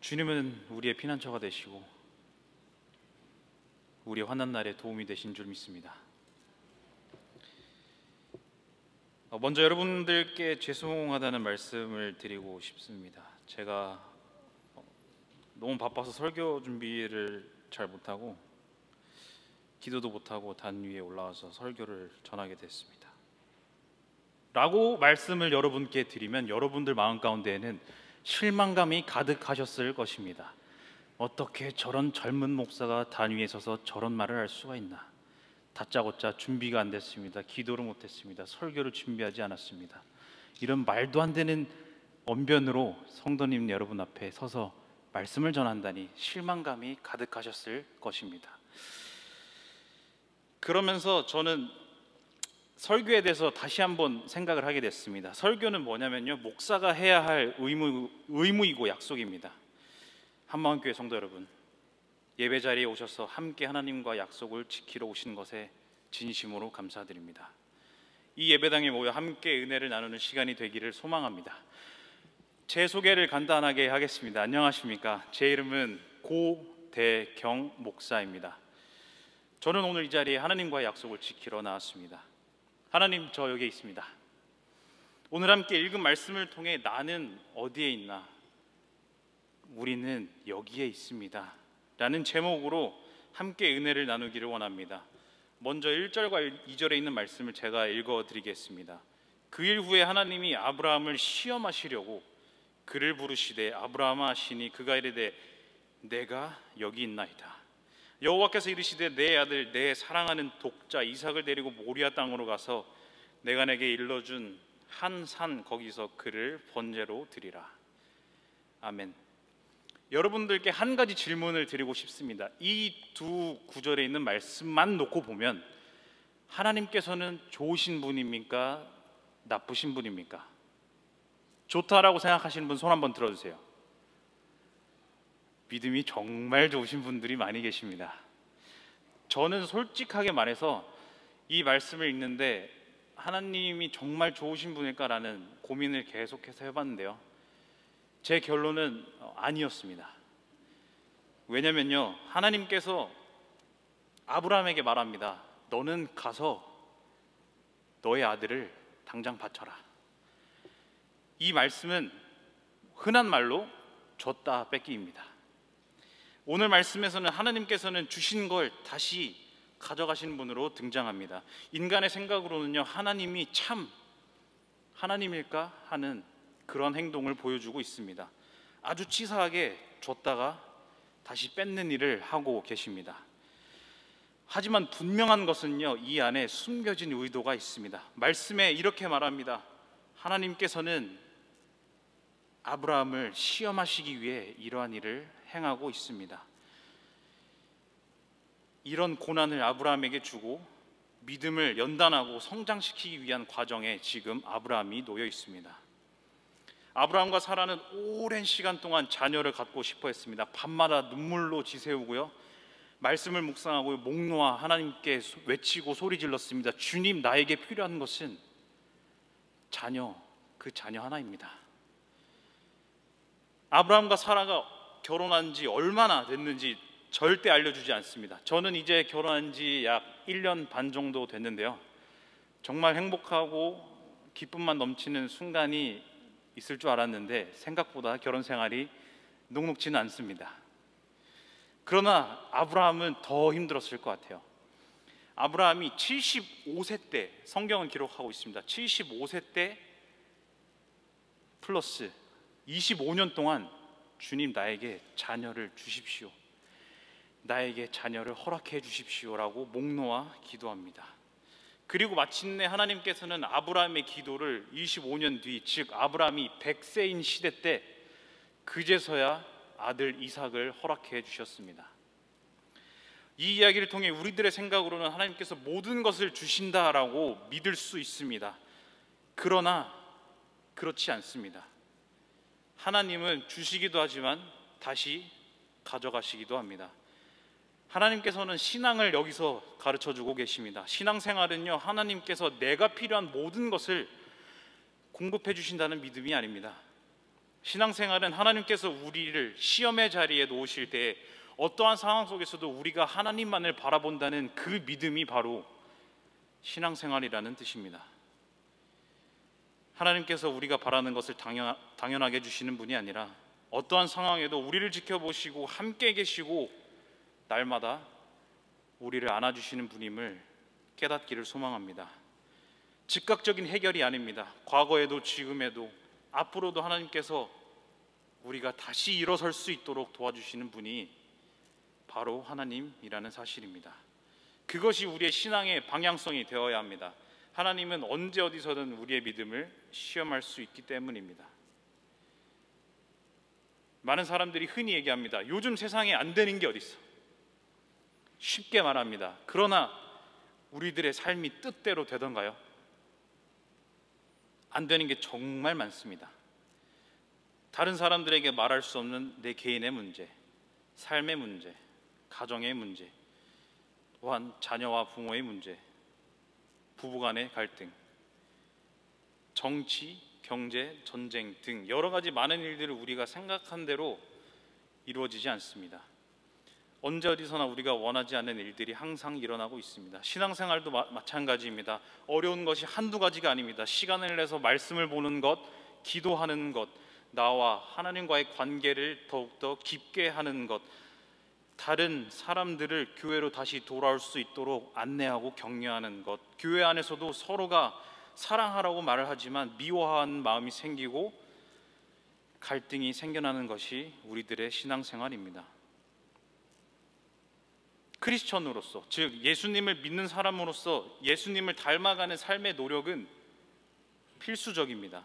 주님은 우리의 피난처가 되시고 우리의 환난 날에 도움이 되신 줄 믿습니다. 먼저 여러분들께 죄송하다는 말씀을 드리고 싶습니다. 제가 너무 바빠서 설교 준비를 잘 못하고 기도도 못하고 단 위에 올라와서 설교를 전하게 됐습니다 라고 말씀을 여러분께 드리면 여러분들 마음 가운데에는 실망감이 가득하셨을 것입니다. 어떻게 저런 젊은 목사가 단 위에 서서 저런 말을 할 수가 있나. 다짜고짜 준비가 안 됐습니다. 기도를 못했습니다. 설교를 준비하지 않았습니다. 이런 말도 안 되는 언변으로 성도님 여러분 앞에 서서 말씀을 전한다니 실망감이 가득하셨을 것입니다. 그러면서 저는 설교에 대해서 다시 한번 생각을 하게 됐습니다. 설교는 뭐냐면요, 목사가 해야 할 의무이고 약속입니다. 한마음교회 성도 여러분, 예배 자리에 오셔서 함께 하나님과 약속을 지키러 오신 것에 진심으로 감사드립니다. 이 예배당에 모여 함께 은혜를 나누는 시간이 되기를 소망합니다. 제 소개를 간단하게 하겠습니다. 안녕하십니까? 제 이름은 고대경 목사입니다. 저는 오늘 이 자리에 하나님과의 약속을 지키러 나왔습니다. 하나님, 저 여기에 있습니다. 오늘 함께 읽은 말씀을 통해 나는 어디에 있나? 우리는 여기에 있습니다 라는 제목으로 함께 은혜를 나누기를 원합니다. 먼저 1절과 2절에 있는 말씀을 제가 읽어드리겠습니다. 그 일 후에 하나님이 아브라함을 시험하시려고 그를 부르시되 아브라함아 하시니 그가 이르되 내가 여기 있나이다. 여호와께서 이르시되 내 아들 내 사랑하는 독자 이삭을 데리고 모리아 땅으로 가서 내가 내게 일러준 한 산 거기서 그를 번제로 드리라. 아멘. 여러분들께 한 가지 질문을 드리고 싶습니다. 이 두 구절에 있는 말씀만 놓고 보면 하나님께서는 좋으신 분입니까? 나쁘신 분입니까? 좋다라고 생각하시는 분 손 한번 들어주세요. 믿음이 정말 좋으신 분들이 많이 계십니다. 저는 솔직하게 말해서 이 말씀을 읽는데 하나님이 정말 좋으신 분일까라는 고민을 계속해서 해봤는데요, 제 결론은 아니었습니다. 왜냐면요, 하나님께서 아브라함에게 말합니다. 너는 가서 너의 아들을 당장 바쳐라. 이 말씀은 흔한 말로 줬다 뺏기입니다. 오늘 말씀에서는 하나님께서는 주신 걸 다시 가져가시는 분으로 등장합니다. 인간의 생각으로는요, 하나님이 참 하나님일까 하는 그런 행동을 보여주고 있습니다. 아주 치사하게 줬다가 다시 뺏는 일을 하고 계십니다. 하지만 분명한 것은요, 이 안에 숨겨진 의도가 있습니다. 말씀에 이렇게 말합니다. 하나님께서는 아브라함을 시험하시기 위해 이러한 일을 행하고 있습니다. 이런 고난을 아브라함에게 주고 믿음을 연단하고 성장시키기 위한 과정에 지금 아브라함이 놓여 있습니다. 아브라함과 사라는 오랜 시간 동안 자녀를 갖고 싶어 했습니다. 밤마다 눈물로 지새우고요, 말씀을 묵상하고 목 놓아 하나님께 외치고 소리 질렀습니다. 주님, 나에게 필요한 것은 자녀, 그 자녀 하나입니다. 아브라함과 사라가 결혼한 지 얼마나 됐는지 절대 알려주지 않습니다. 저는 이제 결혼한 지 약 1년 반 정도 됐는데요, 정말 행복하고 기쁨만 넘치는 순간이 있을 줄 알았는데 생각보다 결혼 생활이 녹록지는 않습니다. 그러나 아브라함은 더 힘들었을 것 같아요. 아브라함이 75세 때, 성경은 기록하고 있습니다. 75세 때 플러스 25년 동안 주님, 나에게 자녀를 주십시오, 나에게 자녀를 허락해 주십시오라고 목 놓아 기도합니다. 그리고 마침내 하나님께서는 아브라함의 기도를 25년 뒤, 즉 아브라함이 100세인 시대 때 그제서야 아들 이삭을 허락해 주셨습니다. 이 이야기를 통해 우리들의 생각으로는 하나님께서 모든 것을 주신다라고 믿을 수 있습니다. 그러나 그렇지 않습니다. 하나님은 주시기도 하지만 다시 가져가시기도 합니다. 하나님께서는 신앙을 여기서 가르쳐주고 계십니다. 신앙생활은요, 하나님께서 내가 필요한 모든 것을 공급해 주신다는 믿음이 아닙니다. 신앙생활은 하나님께서 우리를 시험의 자리에 놓으실 때 어떠한 상황 속에서도 우리가 하나님만을 바라본다는 그 믿음이 바로 신앙생활이라는 뜻입니다. 하나님께서 우리가 바라는 것을 당연하게 주시는 분이 아니라 어떠한 상황에도 우리를 지켜보시고 함께 계시고 날마다 우리를 안아주시는 분임을 깨닫기를 소망합니다. 즉각적인 해결이 아닙니다. 과거에도 지금에도 앞으로도 하나님께서 우리가 다시 일어설 수 있도록 도와주시는 분이 바로 하나님이라는 사실입니다. 그것이 우리의 신앙의 방향성이 되어야 합니다. 하나님은 언제 어디서든 우리의 믿음을 시험할 수 있기 때문입니다. 많은 사람들이 흔히 얘기합니다. 요즘 세상에 안 되는 게 어디 있어? 쉽게 말합니다. 그러나 우리들의 삶이 뜻대로 되던가요? 안 되는 게 정말 많습니다. 다른 사람들에게 말할 수 없는 내 개인의 문제, 삶의 문제, 가정의 문제, 또한 자녀와 부모의 문제, 부부간의 갈등, 정치, 경제, 전쟁 등 여러 가지 많은 일들을 우리가 생각한 대로 이루어지지 않습니다. 언제 어디서나 우리가 원하지 않는 일들이 항상 일어나고 있습니다. 신앙생활도 마찬가지입니다. 어려운 것이 한두 가지가 아닙니다. 시간을 내서 말씀을 보는 것, 기도하는 것, 나와 하나님과의 관계를 더욱더 깊게 하는 것, 다른 사람들을 교회로 다시 돌아올 수 있도록 안내하고 격려하는 것, 교회 안에서도 서로가 사랑하라고 말을 하지만 미워하는 마음이 생기고 갈등이 생겨나는 것이 우리들의 신앙생활입니다. 크리스천으로서, 즉 예수님을 믿는 사람으로서 예수님을 닮아가는 삶의 노력은 필수적입니다.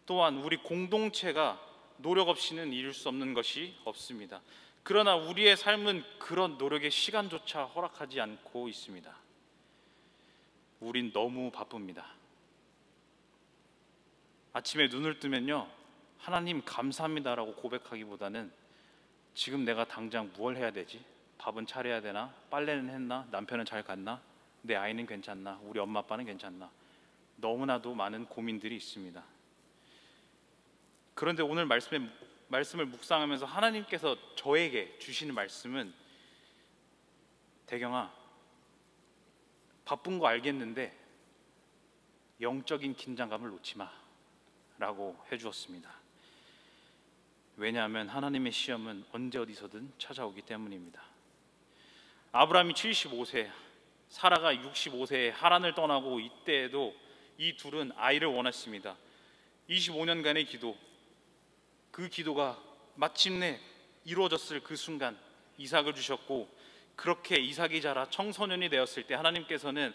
또한 우리 공동체가 노력 없이는 이룰 수 없는 것이 없습니다. 그러나 우리의 삶은 그런 노력의 시간조차 허락하지 않고 있습니다. 우린 너무 바쁩니다. 아침에 눈을 뜨면요, 하나님 감사합니다라고 고백하기보다는 지금 내가 당장 무엇을 해야 되지? 밥은 차려야 되나? 빨래는 했나? 남편은 잘 갔나? 내 아이는 괜찮나? 우리 엄마 아빠는 괜찮나? 너무나도 많은 고민들이 있습니다. 그런데 오늘 말씀을 묵상하면서 하나님께서 저에게 주시는 말씀은, 대경아, 바쁜 거 알겠는데 영적인 긴장감을 놓지 마 라고 해주었습니다. 왜냐하면 하나님의 시험은 언제 어디서든 찾아오기 때문입니다. 아브라함이 75세, 사라가 65세에 하란을 떠나고 이때에도 이 둘은 아이를 원했습니다. 25년간의 기도, 그 기도가 마침내 이루어졌을 그 순간 이삭을 주셨고, 그렇게 이삭이 자라 청소년이 되었을 때 하나님께서는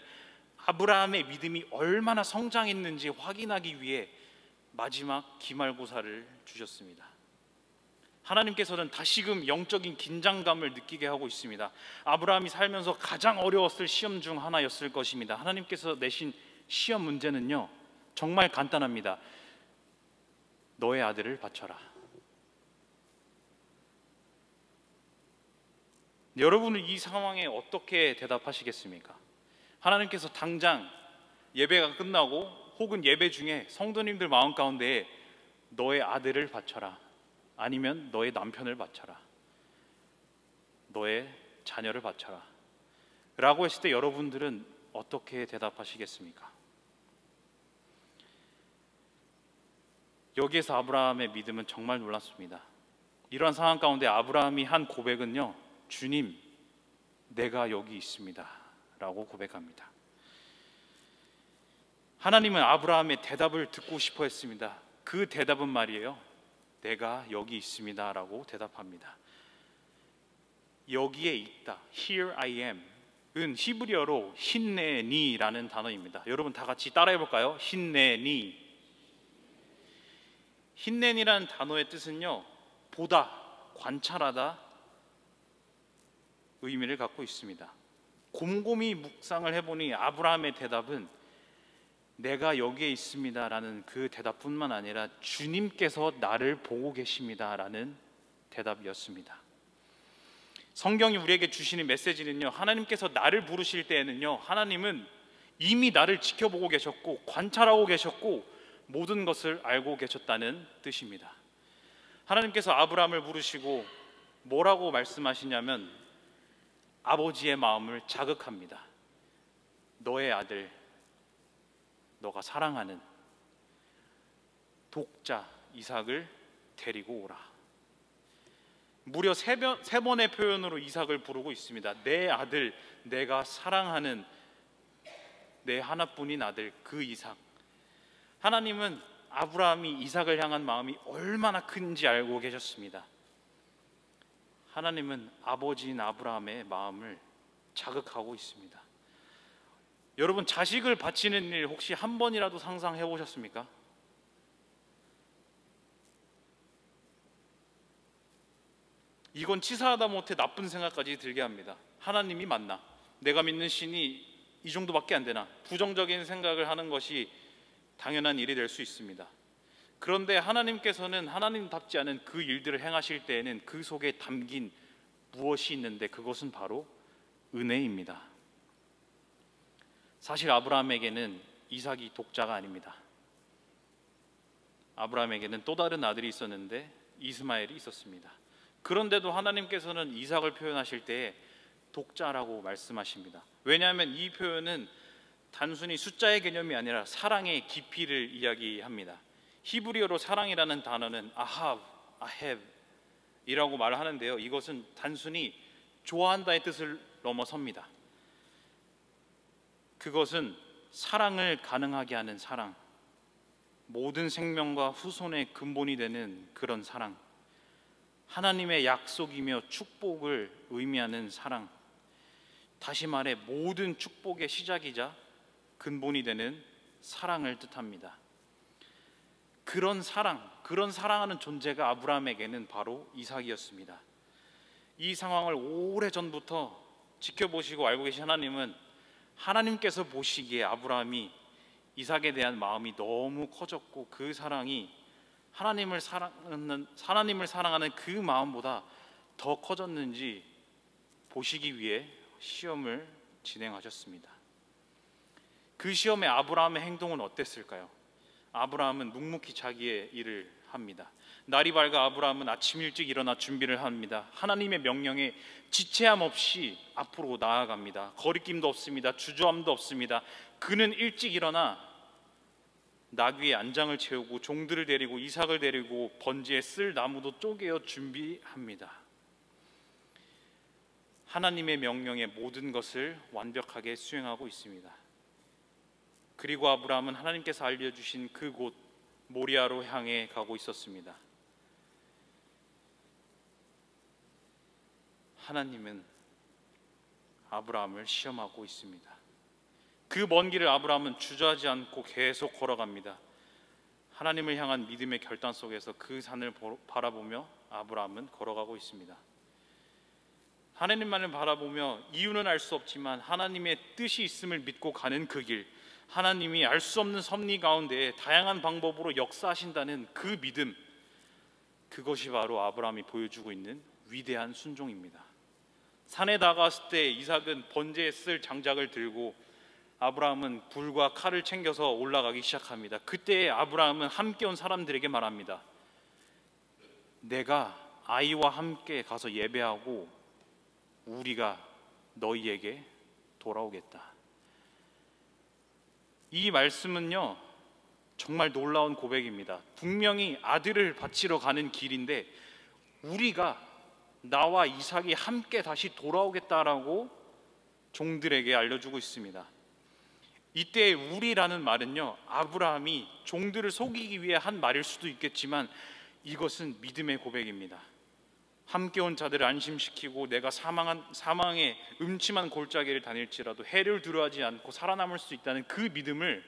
아브라함의 믿음이 얼마나 성장했는지 확인하기 위해 마지막 기말고사를 주셨습니다. 하나님께서는 다시금 영적인 긴장감을 느끼게 하고 있습니다. 아브라함이 살면서 가장 어려웠을 시험 중 하나였을 것입니다. 하나님께서 내신 시험 문제는요, 정말 간단합니다. 너의 아들을 바쳐라. 여러분은 이 상황에 어떻게 대답하시겠습니까? 하나님께서 당장 예배가 끝나고 혹은 예배 중에 성도님들 마음 가운데에 너의 아들을 바쳐라, 아니면 너의 남편을 바쳐라, 너의 자녀를 바쳐라 라고 했을 때 여러분들은 어떻게 대답하시겠습니까? 여기에서 아브라함의 믿음은 정말 놀랐습니다. 이러한 상황 가운데 아브라함이 한 고백은요, 주님, 내가 여기 있습니다 라고 고백합니다. 하나님은 아브라함의 대답을 듣고 싶어 했습니다. 그 대답은 말이에요, 내가 여기 있습니다 라고 대답합니다. 여기에 있다, Here I am 은 히브리어로 힌네니라는 단어입니다. 여러분 다 같이 따라해 볼까요? 힌네니. 힌넨이라는 단어의 뜻은요, 보다, 관찰하다 의미를 갖고 있습니다. 곰곰이 묵상을 해보니 아브라함의 대답은 내가 여기에 있습니다 라는 그 대답뿐만 아니라 주님께서 나를 보고 계십니다 라는 대답이었습니다. 성경이 우리에게 주시는 메시지는요, 하나님께서 나를 부르실 때에는요, 하나님은 이미 나를 지켜보고 계셨고 관찰하고 계셨고 모든 것을 알고 계셨다는 뜻입니다. 하나님께서 아브라함을 부르시고 뭐라고 말씀하시냐면 아버지의 마음을 자극합니다. 너의 아들, 너가 사랑하는 독자 이삭을 데리고 오라. 무려 세 번의 표현으로 이삭을 부르고 있습니다. 내 아들, 내가 사랑하는 내 하나뿐인 아들, 그 이삭. 하나님은 아브라함이 이삭을 향한 마음이 얼마나 큰지 알고 계셨습니다. 하나님은 아버지인 아브라함의 마음을 자극하고 있습니다. 여러분, 자식을 바치는 일 혹시 한 번이라도 상상해 보셨습니까? 이건 치사하다 못해 나쁜 생각까지 들게 합니다. 하나님이 맞나? 내가 믿는 신이 이 정도밖에 안 되나? 부정적인 생각을 하는 것이 당연한 일이 될 수 있습니다. 그런데 하나님께서는 하나님답지 않은 그 일들을 행하실 때에는 그 속에 담긴 무엇이 있는데 그것은 바로 은혜입니다. 사실 아브라함에게는 이삭이 독자가 아닙니다. 아브라함에게는 또 다른 아들이 있었는데 이스마엘이 있었습니다. 그런데도 하나님께서는 이삭을 표현하실 때에 독자라고 말씀하십니다. 왜냐하면 이 표현은 단순히 숫자의 개념이 아니라 사랑의 깊이를 이야기합니다. 히브리어로 사랑이라는 단어는 아합 이라고 말을 하는데요, 이것은 단순히 좋아한다의 뜻을 넘어섭니다. 그것은 사랑을 가능하게 하는 사랑, 모든 생명과 후손의 근본이 되는 그런 사랑, 하나님의 약속이며 축복을 의미하는 사랑, 다시 말해 모든 축복의 시작이자 근본이 되는 사랑을 뜻합니다. 그런 사랑하는 존재가 아브라함에게는 바로 이삭이었습니다. 이 상황을 오래전부터 지켜보시고 알고 계신 하나님은 하나님께서 보시기에 아브라함이 이삭에 대한 마음이 너무 커졌고 그 사랑이 하나님을 사랑하는 그 마음보다 더 커졌는지 보시기 위해 시험을 진행하셨습니다. 그 시험에 아브라함의 행동은 어땠을까요? 아브라함은 묵묵히 자기의 일을 합니다. 날이 밝아 아브라함은 아침 일찍 일어나 준비를 합니다. 하나님의 명령에 지체함 없이 앞으로 나아갑니다. 거리낌도 없습니다. 주저함도 없습니다. 그는 일찍 일어나 나귀의 안장을 채우고 종들을 데리고 이삭을 데리고 번제에 쓸 나무도 쪼개어 준비합니다. 하나님의 명령에 모든 것을 완벽하게 수행하고 있습니다. 그리고 아브라함은 하나님께서 알려주신 그곳 모리아로 향해 가고 있었습니다. 하나님은 아브라함을 시험하고 있습니다. 그 먼 길을 아브라함은 주저하지 않고 계속 걸어갑니다. 하나님을 향한 믿음의 결단 속에서 그 산을 바라보며 아브라함은 걸어가고 있습니다. 하나님만을 바라보며 이유는 알 수 없지만 하나님의 뜻이 있음을 믿고 가는 그 길, 하나님이 알 수 없는 섭리 가운데 다양한 방법으로 역사하신다는 그 믿음, 그것이 바로 아브라함이 보여주고 있는 위대한 순종입니다. 산에 다가왔을 때 이삭은 번제에 쓸 장작을 들고 아브라함은 불과 칼을 챙겨서 올라가기 시작합니다. 그때 아브라함은 함께 온 사람들에게 말합니다. 내가 아이와 함께 가서 예배하고 우리가 너희에게 돌아오겠다. 이 말씀은요, 정말 놀라운 고백입니다. 분명히 아들을 바치러 가는 길인데 우리가, 나와 이삭이 함께 다시 돌아오겠다라고 종들에게 알려주고 있습니다. 이때 우리라는 말은요, 아브라함이 종들을 속이기 위해 한 말일 수도 있겠지만 이것은 믿음의 고백입니다. 함께 온 자들을 안심시키고 내가 사망의 음침한 골짜기를 다닐지라도 해를 두려워하지 않고 살아남을 수 있다는 그 믿음을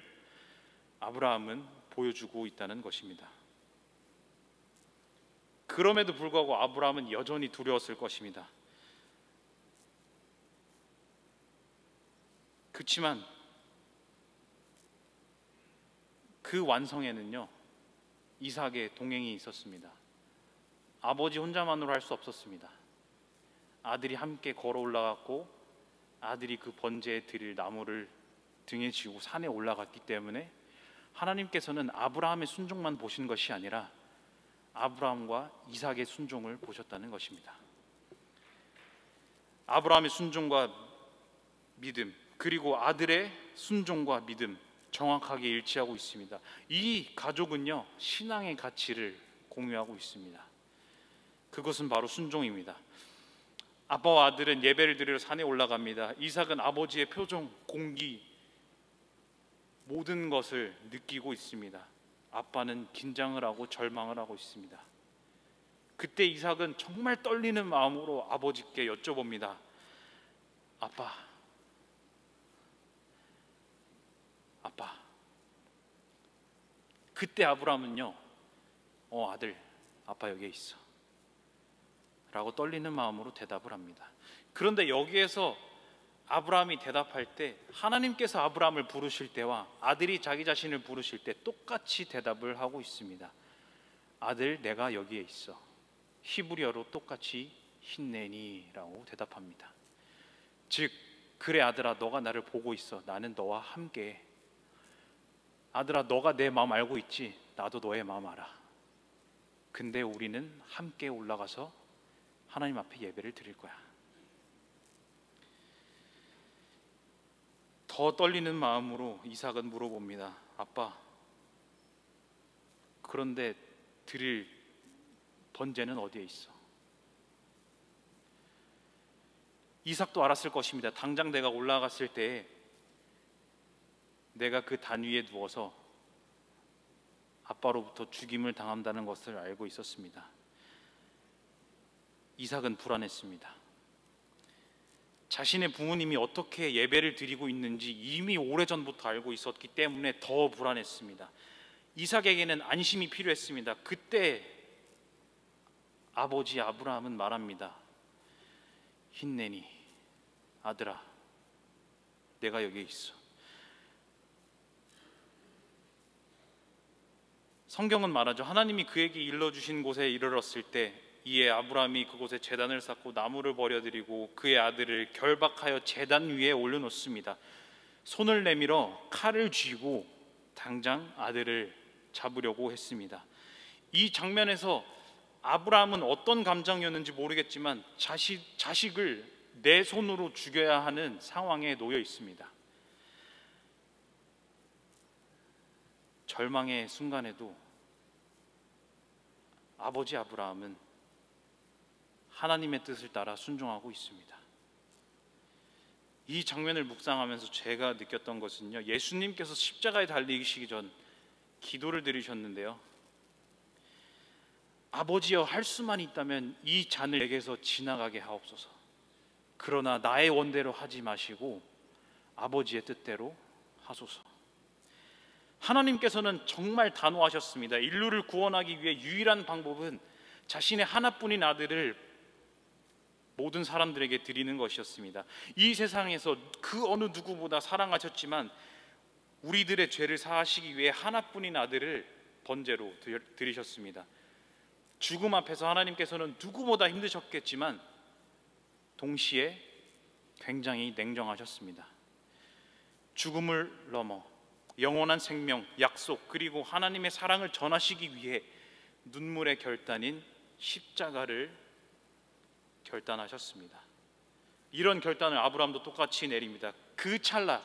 아브라함은 보여주고 있다는 것입니다. 그럼에도 불구하고 아브라함은 여전히 두려웠을 것입니다. 그렇지만 그 완성에는요, 이삭의 동행이 있었습니다. 아버지 혼자만으로 할 수 없었습니다. 아들이 함께 걸어 올라갔고 아들이 그 번제에 드릴 나무를 등에 지고 산에 올라갔기 때문에 하나님께서는 아브라함의 순종만 보신 것이 아니라 아브라함과 이삭의 순종을 보셨다는 것입니다. 아브라함의 순종과 믿음, 그리고 아들의 순종과 믿음 정확하게 일치하고 있습니다. 이 가족은요, 신앙의 가치를 공유하고 있습니다. 그것은 바로 순종입니다. 아빠와 아들은 예배를 드리러 산에 올라갑니다. 이삭은 아버지의 표정, 공기, 모든 것을 느끼고 있습니다. 아빠는 긴장을 하고 절망을 하고 있습니다. 그때 이삭은 정말 떨리는 마음으로 아버지께 여쭤봅니다. 아빠, 아빠. 그때 아브라함은요, 아들, 아빠 여기에 있어 라고 떨리는 마음으로 대답을 합니다. 그런데 여기에서 아브라함이 대답할 때 하나님께서 아브라함을 부르실 때와 아들이 자기 자신을 부르실 때 똑같이 대답을 하고 있습니다. 아들, 내가 여기에 있어. 히브리어로 똑같이 힌네니 라고 대답합니다. 즉, 그래 아들아, 너가 나를 보고 있어. 나는 너와 함께. 아들아, 너가 내 마음 알고 있지? 나도 너의 마음 알아. 근데 우리는 함께 올라가서 하나님 앞에 예배를 드릴 거야. 더 떨리는 마음으로 이삭은 물어봅니다. 아빠, 그런데 드릴 번제는 어디에 있어? 이삭도 알았을 것입니다. 당장 내가 올라갔을 때 내가 그 단 위에 누워서 아빠로부터 죽임을 당한다는 것을 알고 있었습니다. 이삭은 불안했습니다. 자신의 부모님이 어떻게 예배를 드리고 있는지 이미 오래전부터 알고 있었기 때문에 더 불안했습니다. 이삭에게는 안심이 필요했습니다. 그때 아버지 아브라함은 말합니다. 힌네니, 아들아, 내가 여기 있어. 성경은 말하죠. 하나님이 그에게 일러주신 곳에 이르렀을 때 이에 아브라함이 그곳에 제단을 쌓고 나무를 버려드리고 그의 아들을 결박하여 제단 위에 올려놓습니다. 손을 내밀어 칼을 쥐고 당장 아들을 잡으려고 했습니다. 이 장면에서 아브라함은 어떤 감정이었는지 모르겠지만 자식을 내 손으로 죽여야 하는 상황에 놓여 있습니다. 절망의 순간에도 아버지 아브라함은 하나님의 뜻을 따라 순종하고 있습니다. 이 장면을 묵상하면서 제가 느꼈던 것은요, 예수님께서 십자가에 달리시기 전 기도를 드리셨는데요, 아버지여, 할 수만 있다면 이 잔을 내게서 지나가게 하옵소서. 그러나 나의 원대로 하지 마시고 아버지의 뜻대로 하소서. 하나님께서는 정말 단호하셨습니다. 인류를 구원하기 위해 유일한 방법은 자신의 하나뿐인 아들을 모든 사람들에게 드리는 것이었습니다. 이 세상에서 그 어느 누구보다 사랑하셨지만 우리들의 죄를 사하시기 위해 하나뿐인 아들을 번제로 드리셨습니다. 죽음 앞에서 하나님께서는 누구보다 힘드셨겠지만 동시에 굉장히 냉정하셨습니다. 죽음을 넘어 영원한 생명, 약속, 그리고 하나님의 사랑을 전하시기 위해 눈물의 결단인 십자가를 결단하셨습니다. 이런 결단을 아브라함도 똑같이 내립니다. 그 찰나,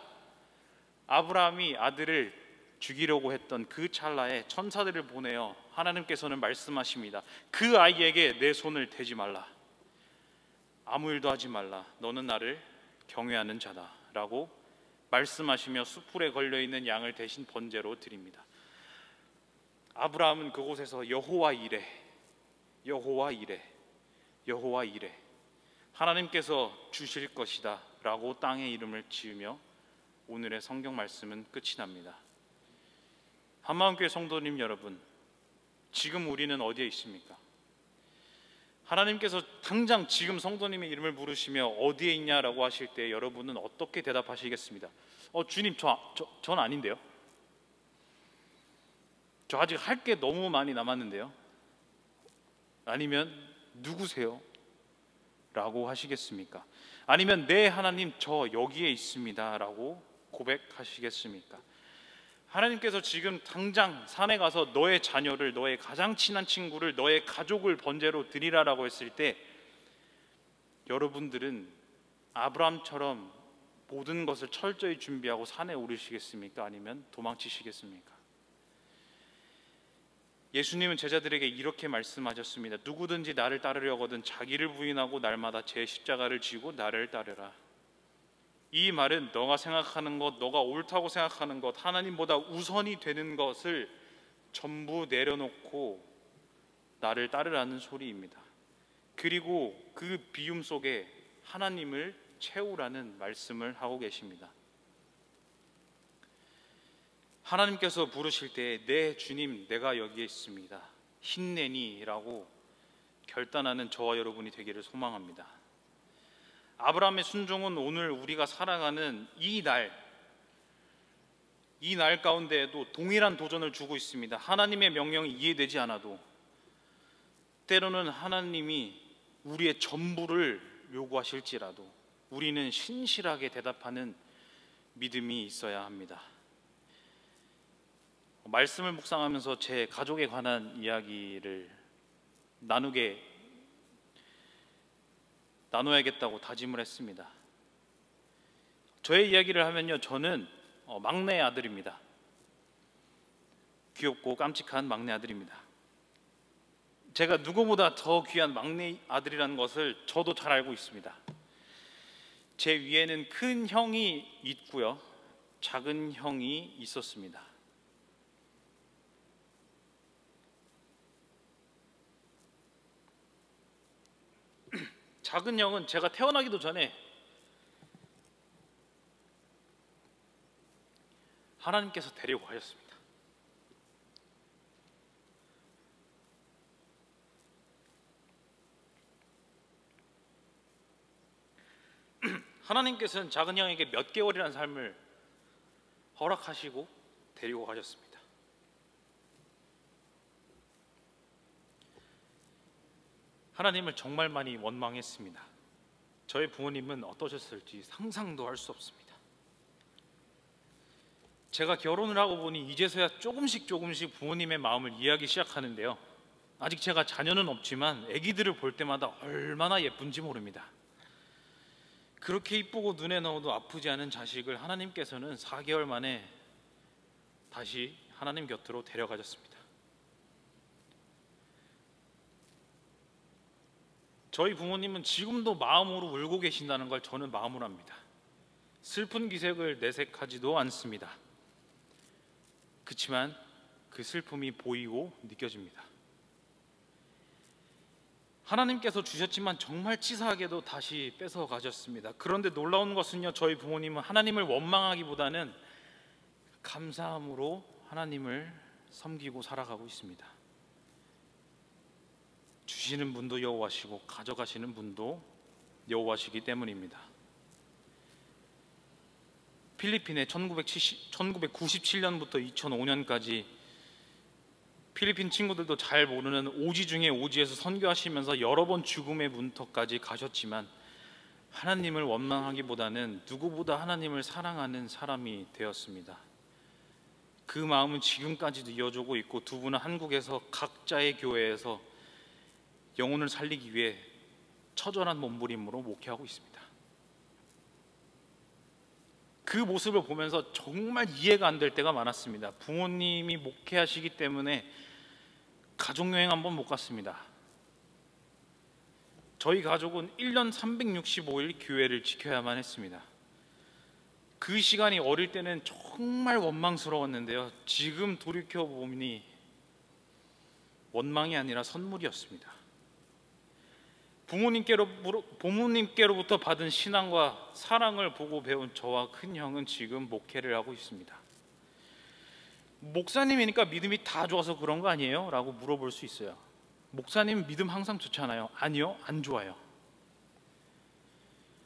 아브라함이 아들을 죽이려고 했던 그 찰나에 천사들을 보내어 하나님께서는 말씀하십니다. 그 아이에게 내 손을 대지 말라. 아무 일도 하지 말라. 너는 나를 경외하는 자다 라고 말씀하시며 수풀에 걸려있는 양을 대신 번제로 드립니다. 아브라함은 그곳에서 여호와 이레, 여호와 이레, 여호와 이레, 하나님께서 주실 것이다 라고 땅의 이름을 지으며 오늘의 성경 말씀은 끝이 납니다. 한마음교회 성도님 여러분, 지금 우리는 어디에 있습니까? 하나님께서 당장 지금 성도님의 이름을 부르시며 어디에 있냐라고 하실 때 여러분은 어떻게 대답하시겠습니다? 주님, 전 아닌데요. 저 아직 할 게 너무 많이 남았는데요. 아니면 누구세요? 라고 하시겠습니까? 아니면 네 하나님, 저 여기에 있습니다 라고 고백하시겠습니까? 하나님께서 지금 당장 산에 가서 너의 자녀를, 너의 가장 친한 친구를, 너의 가족을 번제로 드리라라고 했을 때 여러분들은 아브라함처럼 모든 것을 철저히 준비하고 산에 오르시겠습니까? 아니면 도망치시겠습니까? 예수님은 제자들에게 이렇게 말씀하셨습니다. 누구든지 나를 따르려거든 자기를 부인하고 날마다 제 십자가를 지고 나를 따르라. 이 말은 너가 생각하는 것, 너가 옳다고 생각하는 것, 하나님보다 우선이 되는 것을 전부 내려놓고 나를 따르라는 소리입니다. 그리고 그 비움 속에 하나님을 채우라는 말씀을 하고 계십니다. 하나님께서 부르실 때 네 주님 내가 여기에 있습니다, 힘내니 라고 결단하는 저와 여러분이 되기를 소망합니다. 아브라함의 순종은 오늘 우리가 살아가는 이 날 가운데에도 동일한 도전을 주고 있습니다. 하나님의 명령이 이해되지 않아도 때로는 하나님이 우리의 전부를 요구하실지라도 우리는 신실하게 대답하는 믿음이 있어야 합니다. 말씀을 묵상하면서 제 가족에 관한 이야기를 나눠야겠다고 다짐을 했습니다. 저의 이야기를 하면요, 저는 막내 아들입니다. 귀엽고 깜찍한 막내 아들입니다. 제가 누구보다 더 귀한 막내 아들이라는 것을 저도 잘 알고 있습니다. 제 위에는 큰 형이 있고요, 작은 형이 있었습니다. 작은 형은 제가 태어나기도 전에 하나님께서 데리고 가셨습니다. 하나님께서는 작은 형에게 몇 개월이라는 삶을 허락하시고 데리고 가셨습니다. 하나님을 정말 많이 원망했습니다. 저희 부모님은 어떠셨을지 상상도 할 수 없습니다. 제가 결혼을 하고 보니 이제서야 조금씩 부모님의 마음을 이해하기 시작하는데요, 아직 제가 자녀는 없지만 아기들을 볼 때마다 얼마나 예쁜지 모릅니다. 그렇게 이쁘고 눈에 넣어도 아프지 않은 자식을 하나님께서는 4개월 만에 다시 하나님 곁으로 데려가셨습니다. 저희 부모님은 지금도 마음으로 울고 계신다는 걸 저는 마음으로 합니다. 슬픈 기색을 내색하지도 않습니다. 그렇지만 그 슬픔이 보이고 느껴집니다. 하나님께서 주셨지만 정말 치사하게도 다시 뺏어 가셨습니다. 그런데 놀라운 것은요, 저희 부모님은 하나님을 원망하기보다는 감사함으로 하나님을 섬기고 살아가고 있습니다. 주시는 분도 여호와시고 가져가시는 분도 여호와시기 때문입니다. 필리핀에 1997년부터 2005년까지 필리핀 친구들도 잘 모르는 오지 중에 오지에서 선교하시면서 여러 번 죽음의 문턱까지 가셨지만 하나님을 원망하기보다는 누구보다 하나님을 사랑하는 사람이 되었습니다. 그 마음은 지금까지도 이어지고 있고 두 분은 한국에서 각자의 교회에서 영혼을 살리기 위해 처절한 몸부림으로 목회하고 있습니다. 그 모습을 보면서 정말 이해가 안 될 때가 많았습니다. 부모님이 목회하시기 때문에 가족여행 한번 못 갔습니다. 저희 가족은 1년 365일 교회를 지켜야만 했습니다. 그 시간이 어릴 때는 정말 원망스러웠는데요, 지금 돌이켜보니 원망이 아니라 선물이었습니다. 부모님께로부터 받은 신앙과 사랑을 보고 배운 저와 큰형은 지금 목회를 하고 있습니다. 목사님이니까 믿음이 다 좋아서 그런 거 아니에요? 라고 물어볼 수 있어요. 목사님 믿음 항상 좋잖아요. 아니요, 안 좋아요.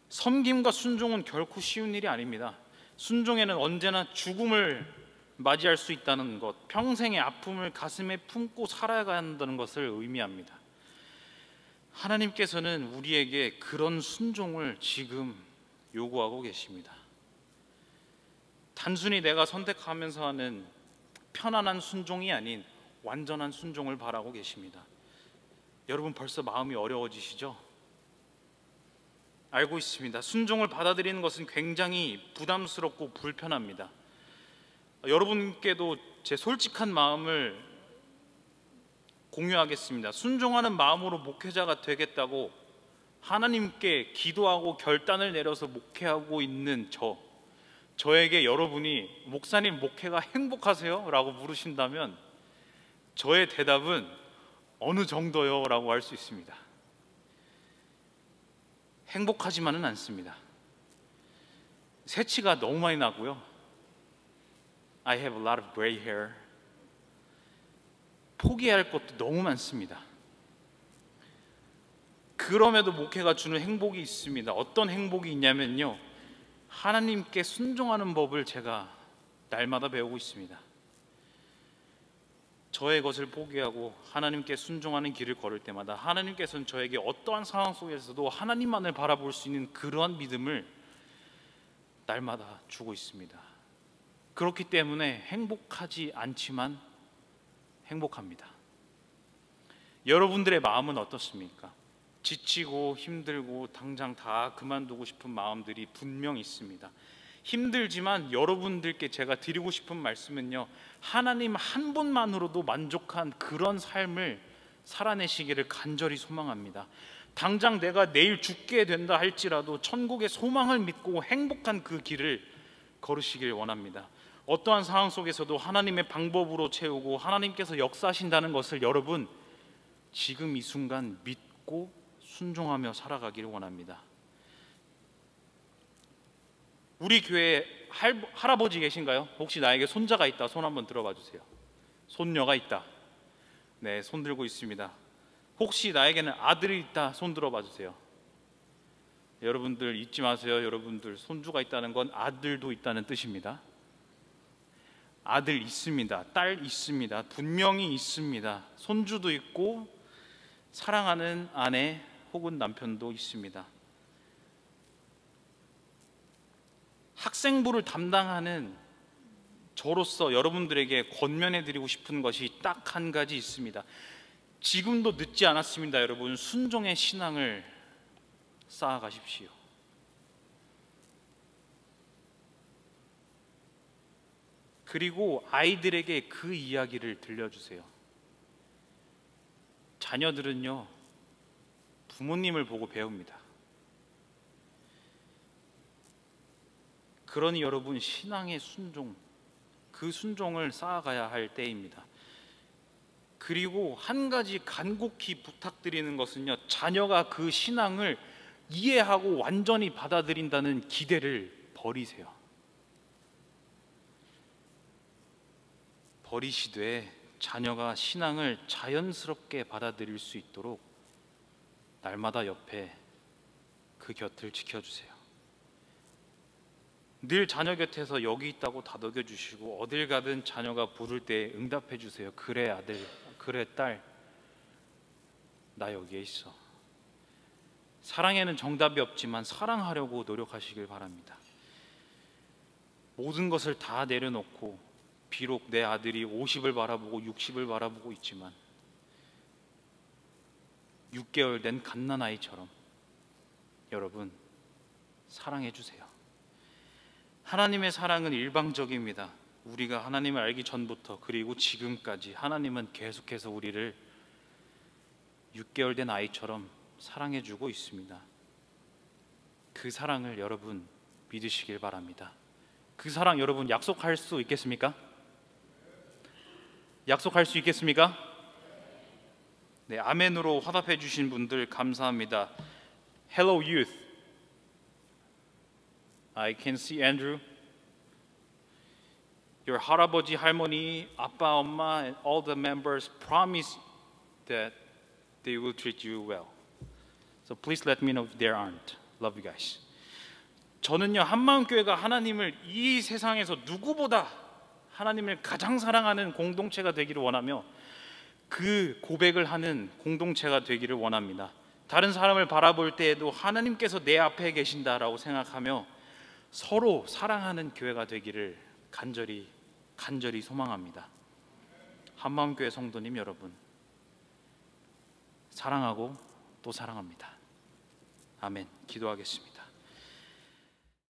섬김과 순종은 결코 쉬운 일이 아닙니다. 순종에는 언제나 죽음을 맞이할 수 있다는 것, 평생의 아픔을 가슴에 품고 살아가야 한다는 것을 의미합니다. 하나님께서는 우리에게 그런 순종을 지금 요구하고 계십니다. 단순히 내가 선택하면서 하는 편안한 순종이 아닌 완전한 순종을 바라고 계십니다. 여러분 벌써 마음이 어려워지시죠? 알고 있습니다. 순종을 받아들이는 것은 굉장히 부담스럽고 불편합니다. 여러분께도 제 솔직한 마음을 공유하겠습니다. 순종하는 마음으로 목회자가 되겠다고 하나님께 기도하고 결단을 내려서 목회하고 있는 저에게 여러분이 목사님 목회가 행복하세요? 라고 물으신다면 저의 대답은 어느 정도요? 라고 할 수 있습니다. 행복하지만은 않습니다. 새치가 너무 많이 나고요. I have a lot of gray hair. 포기할 것도 너무 많습니다. 그럼에도 목회가 주는 행복이 있습니다. 어떤 행복이 있냐면요, 하나님께 순종하는 법을 제가 날마다 배우고 있습니다. 저의 것을 포기하고 하나님께 순종하는 길을 걸을 때마다 하나님께서는 저에게 어떠한 상황 속에서도 하나님만을 바라볼 수 있는 그러한 믿음을 날마다 주고 있습니다. 그렇기 때문에 행복하지 않지만 행복합니다. 여러분들의 마음은 어떻습니까? 지치고 힘들고 당장 다 그만두고 싶은 마음들이 분명 있습니다. 힘들지만 여러분들께 제가 드리고 싶은 말씀은요, 하나님 한 분만으로도 만족한 그런 삶을 살아내시기를 간절히 소망합니다. 당장 내가 내일 죽게 된다 할지라도 천국의 소망을 믿고 행복한 그 길을 걸으시길 원합니다. 어떠한 상황 속에서도 하나님의 방법으로 채우고 하나님께서 역사하신다는 것을 여러분 지금 이 순간 믿고 순종하며 살아가기를 원합니다. 우리 교회에 할아버지 계신가요? 혹시 나에게 손자가 있다 손 한번 들어봐 주세요. 손녀가 있다. 네, 손 들고 있습니다. 혹시 나에게는 아들이 있다 손 들어봐 주세요. 여러분들 잊지 마세요. 여러분들 손주가 있다는 건 아들도 있다는 뜻입니다. 아들 있습니다. 딸 있습니다. 분명히 있습니다. 손주도 있고 사랑하는 아내 혹은 남편도 있습니다. 학생부를 담당하는 저로서 여러분들에게 권면해드리고 싶은 것이 딱 한 가지 있습니다. 지금도 늦지 않았습니다. 여러분, 순종의 신앙을 쌓아가십시오. 그리고 아이들에게 그 이야기를 들려주세요. 자녀들은요, 부모님을 보고 배웁니다. 그러니 여러분, 신앙의 순종, 그 순종을 쌓아가야 할 때입니다. 그리고 한 가지 간곡히 부탁드리는 것은요, 자녀가 그 신앙을 이해하고 완전히 받아들인다는 기대를 버리세요. 버리시되 자녀가 신앙을 자연스럽게 받아들일 수 있도록 날마다 옆에 그 곁을 지켜주세요. 늘 자녀 곁에서 여기 있다고 다독여 주시고 어딜 가든 자녀가 부를 때 응답해 주세요. 그래 아들, 그래 딸, 나 여기에 있어. 사랑에는 정답이 없지만 사랑하려고 노력하시길 바랍니다. 모든 것을 다 내려놓고 비록 내 아들이 50을 바라보고 60을 바라보고 있지만 6개월 된 갓난아이처럼 여러분 사랑해 주세요. 하나님의 사랑은 일방적입니다. 우리가 하나님을 알기 전부터 그리고 지금까지 하나님은 계속해서 우리를 6개월 된 아이처럼 사랑해 주고 있습니다. 그 사랑을 여러분 믿으시길 바랍니다. 그 사랑 여러분 약속할 수 있겠습니까? 약속할 수 있겠습니까? 네, 아멘으로 화답해 주신 분들 감사합니다. Hello youth. I can see Andrew. Your 할아버지, 할머니, 아빠, 엄마 and all the members promise that they will treat you well. So please let me know if there aren't. Love you guys. 저는요, 한마음교회가 하나님을 이 세상에서 누구보다 하나님을 가장 사랑하는 공동체가 되기를 원하며 그 고백을 하는 공동체가 되기를 원합니다. 다른 사람을 바라볼 때에도 하나님께서 내 앞에 계신다라고 생각하며 서로 사랑하는 교회가 되기를 간절히 소망합니다. 한마음교회 성도님 여러분, 사랑하고 또 사랑합니다. 아멘. 기도하겠습니다.